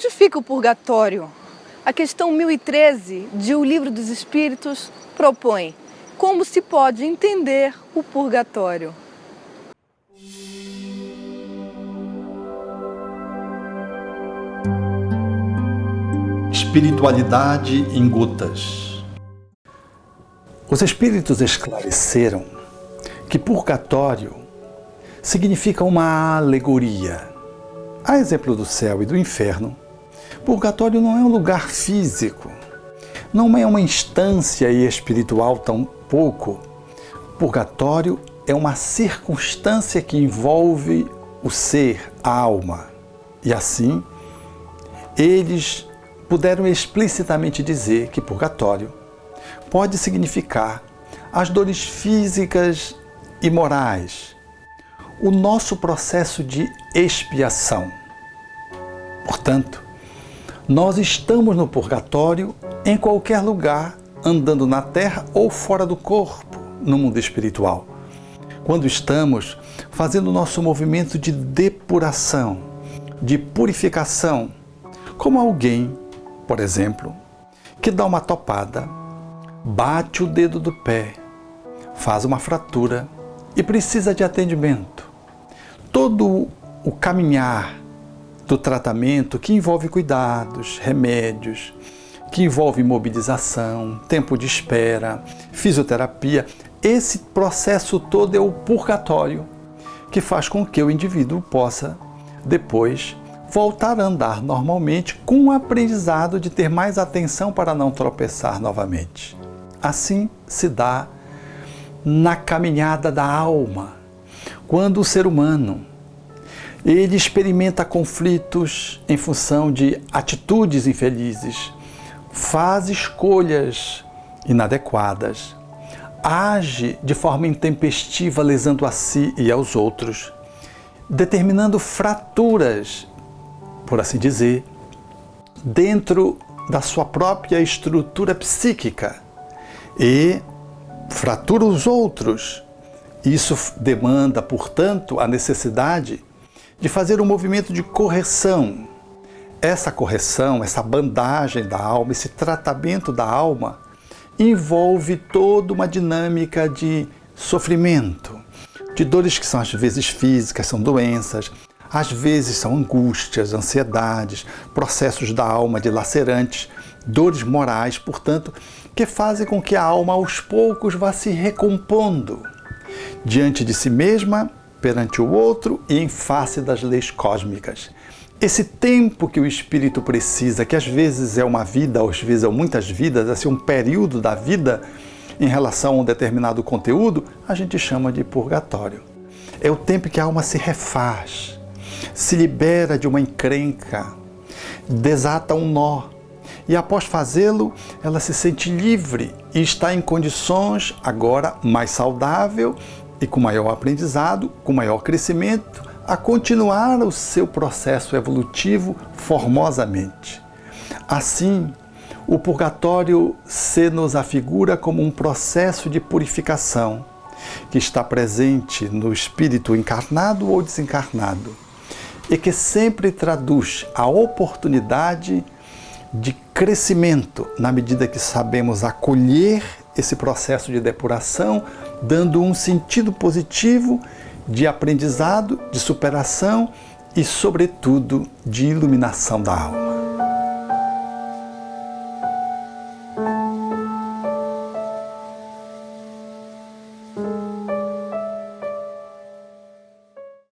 Onde fica o purgatório? A questão 1013 de O Livro dos Espíritos propõe: como se pode entender o purgatório? Espiritualidade em gotas. Os espíritos esclareceram que purgatório significa uma alegoria. A exemplo do céu e do inferno, purgatório não é um lugar físico, não é uma instância espiritual tampouco. Purgatório é uma circunstância que envolve o ser, a alma. E assim, eles puderam explicitamente dizer que purgatório pode significar as dores físicas e morais, o nosso processo de expiação. Portanto, nós estamos no purgatório em qualquer lugar, andando na terra ou fora do corpo, no mundo espiritual. Quando estamos fazendo o nosso movimento de depuração, de purificação, como alguém, por exemplo, que dá uma topada, bate o dedo do pé, faz uma fratura e precisa de atendimento. Todo o caminhar do tratamento, que envolve cuidados, remédios, que envolve imobilização, tempo de espera, fisioterapia, esse processo todo é o purgatório, que faz com que o indivíduo possa, depois, voltar a andar normalmente, com o aprendizado de ter mais atenção para não tropeçar novamente. Assim se dá na caminhada da alma, quando o ser humano ele experimenta conflitos em função de atitudes infelizes, faz escolhas inadequadas, age de forma intempestiva, lesando a si e aos outros, determinando fraturas, por assim dizer, dentro da sua própria estrutura psíquica e fratura os outros. Isso demanda, portanto, a necessidade de fazer um movimento de correção. Essa correção, essa bandagem da alma, esse tratamento da alma, envolve toda uma dinâmica de sofrimento, de dores que são às vezes físicas, são doenças, às vezes são angústias, ansiedades, processos da alma dilacerantes, dores morais, portanto, que fazem com que a alma aos poucos vá se recompondo diante de si mesma, perante o outro e em face das leis cósmicas. Esse tempo que o espírito precisa, que às vezes é uma vida, às vezes são muitas vidas, assim, um período da vida em relação a um determinado conteúdo, a gente chama de purgatório. É o tempo que a alma se refaz, se libera de uma encrenca, desata um nó, e após fazê-lo, ela se sente livre e está em condições agora mais saudável e com maior aprendizado, com maior crescimento, a continuar o seu processo evolutivo formosamente. Assim, o purgatório se nos afigura como um processo de purificação que está presente no espírito encarnado ou desencarnado e que sempre traduz a oportunidade de crescimento na medida que sabemos acolher esse processo de depuração, dando um sentido positivo de aprendizado, de superação e, sobretudo, de iluminação da alma.